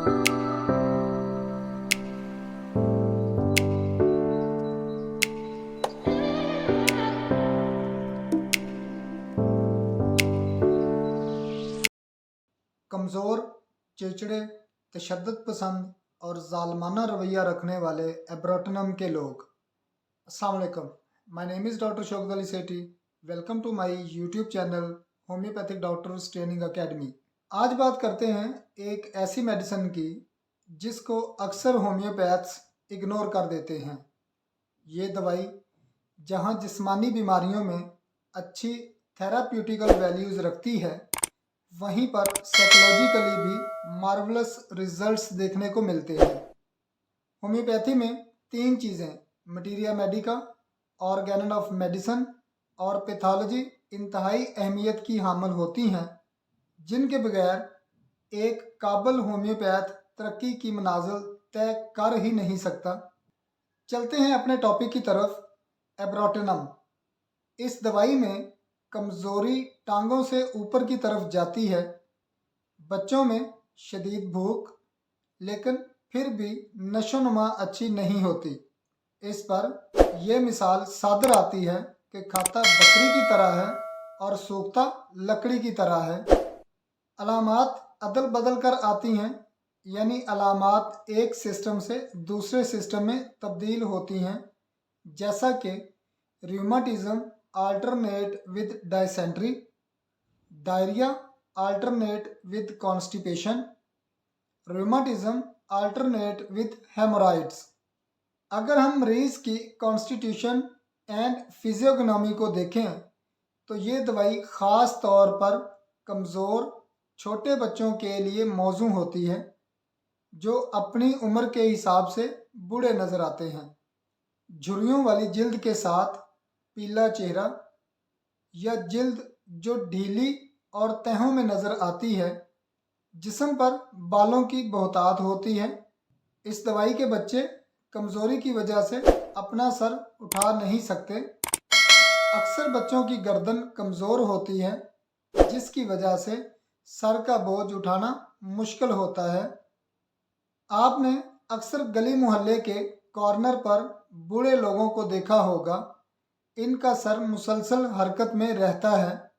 कमज़ोर, चिड़चिड़े, तशद्दुद पसंद और ज़ालमाना रवैया रखने वाले एब्रोटनम के लोग। अस्सलाम वालेकुम। My name is doctor Shaukat Ali Sethi. Welcome to my YouTube channel homeopathic doctors training academy. आज बात करते हैं एक ऐसी मेडिसिन की जिसको अक्सर होम्योपैथ्स इग्नोर कर देते हैं। ये दवाई जहाँ जिस्मानी बीमारियों में अच्छी थेराप्यूटिकल वैल्यूज़ रखती है, वहीं पर साइकोलॉजिकली भी मार्वलस रिजल्ट्स देखने को मिलते हैं। होम्योपैथी में तीन चीज़ें materia medica, organon of medicine और पैथोलॉजी इंतहाई अहमियत की हामिल होती हैं, जिनके बगैर एक काबिल होम्योपैथ तरक्की की मनाजिल तय कर ही नहीं सकता। चलते हैं अपने टॉपिक की तरफ। एब्रोटेनम। इस दवाई में कमज़ोरी टांगों से ऊपर की तरफ जाती है। बच्चों में शदीद भूख, लेकिन फिर भी नशोनुमा अच्छी नहीं होती। इस पर यह मिसाल सादर आती है कि खाता बकरी की तरह है और सूखता लकड़ी की तरह है। अलामात अदल बदल कर आती हैं, यानी अलामात एक सिस्टम से दूसरे सिस्टम में तब्दील होती हैं, जैसा कि rheumatism alternate with dysentery, diarrhoea alternate with constipation, rheumatism alternate with hemorrhoids। अगर हम मरीज़ की कॉन्स्टिट्यूशन एंड फिजियोगनॉमी को देखें तो ये दवाई ख़ास तौर पर कमज़ोर छोटे बच्चों के लिए मौजू होती है, जो अपनी उम्र के हिसाब से बूढ़े नज़र आते हैं। झुर्रियों वाली जिल्द के साथ पीला चेहरा या जिल्द जो ढीली और तहों में नज़र आती है, जिस्म पर बालों की बहुतायत होती है। इस दवाई के बच्चे कमज़ोरी की वजह से अपना सर उठा नहीं सकते। अक्सर बच्चों की गर्दन कमज़ोर होती है, जिसकी वजह से सर का बोझ उठाना मुश्किल होता है। आपने अक्सर गली मोहल्ले के कॉर्नर पर बूढ़े लोगों को देखा होगा, इनका सर मुसलसल हरकत में रहता है।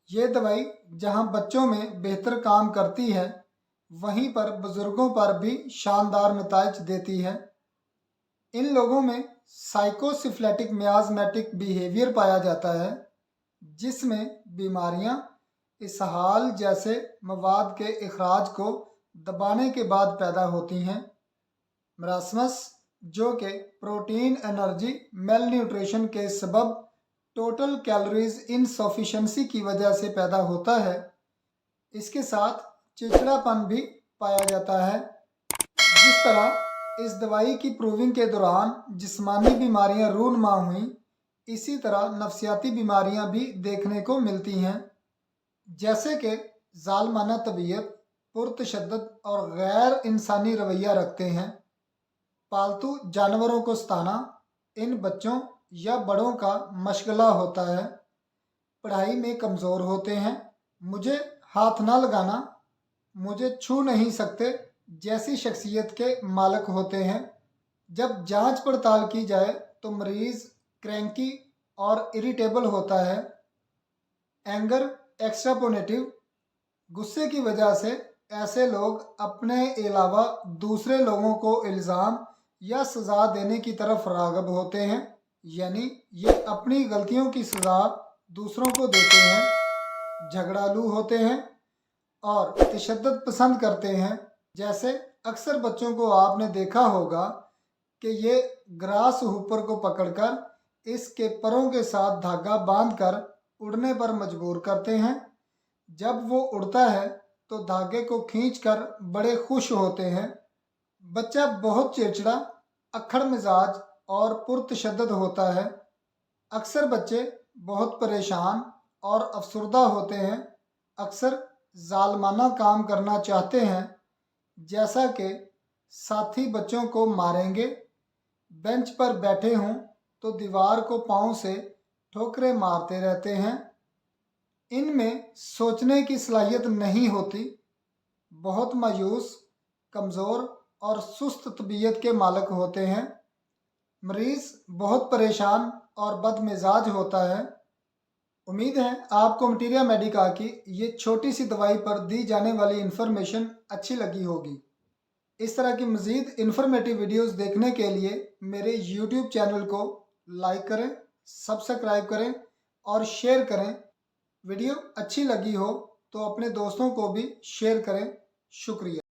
ये दवाई जहां बच्चों में बेहतर काम करती है, वहीं पर बुज़ुर्गों पर भी शानदार नताइज देती है। इन लोगों में साइकोसिफ्लेटिक मियाज़मेटिक बिहेवियर पाया जाता है, जिसमें बीमारियां इसहाल जैसे मवाद के इखराज को दबाने के बाद पैदा होती हैं। मरासमस जो कि प्रोटीन एनर्जी मेल न्यूट्रिशन के सबब टोटल कैलोरीज इनसफिशेंसी की वजह से पैदा होता है। इसके साथ चिड़चिड़ापन भी पाया जाता है। जिस तरह इस दवाई की प्रूविंग के दौरान जिस्मानी बीमारियां रूनमा हुई, इसी तरह नफसियाती बीमारियां भी देखने को मिलती हैं, जैसे कि ज़ालमाना तबीयत, पुरतशद्दुद और गैर इंसानी रवैया रखते हैं। पालतू जानवरों को सताना इन बच्चों या बड़ों का मशगला होता है। पढ़ाई में कमज़ोर होते हैं। मुझे हाथ ना लगाना, मुझे छू नहीं सकते जैसी शख्सियत के मालिक होते हैं। जब जांच पड़ताल की जाए तो मरीज़ क्रैंकी और इरिटेबल होता है। एंगर एक्स्ट्रापोनेटिव, गुस्से की वजह से ऐसे लोग अपने अलावा दूसरे लोगों को इल्ज़ाम या सज़ा देने की तरफ राग़ब होते हैं, यानी ये अपनी गलतियों की सज़ा दूसरों को देते हैं। झगड़ालू होते हैं और तशद्दुद पसंद करते हैं। जैसे अक्सर बच्चों को आपने देखा होगा कि ये ग्रास हुपर को पकड़कर इसके परों के साथ धागा बांधकर उड़ने पर मजबूर करते हैं। जब वो उड़ता है तो धागे को खींचकर बड़े खुश होते हैं। बच्चा बहुत चिड़चिड़ा, अक्खड़ मिजाज और पुरतशद्दुद होता है। अक्सर बच्चे बहुत परेशान और अफसरदा होते हैं। अक्सर ज़ालमाना काम करना चाहते हैं, जैसा कि साथी बच्चों को मारेंगे, बेंच पर बैठे हों तो दीवार को पाँव से ठोकरें मारते रहते हैं। इनमें सोचने की सलाहियत नहीं होती। बहुत मायूस, कमज़ोर और सुस्त तबीयत के मालिक होते हैं। मरीज़ बहुत परेशान और बदमिजाज होता है। उम्मीद है आपको मटीरिया मेडिका की ये छोटी सी दवाई पर दी जाने वाली इन्फॉर्मेशन अच्छी लगी होगी। इस तरह की मज़ीद इन्फॉर्मेटिव वीडियोस देखने के लिए मेरे यूट्यूब चैनल को लाइक करें, सब्सक्राइब करें और शेयर करें। वीडियो अच्छी लगी हो तो अपने दोस्तों को भी शेयर करें। शुक्रिया।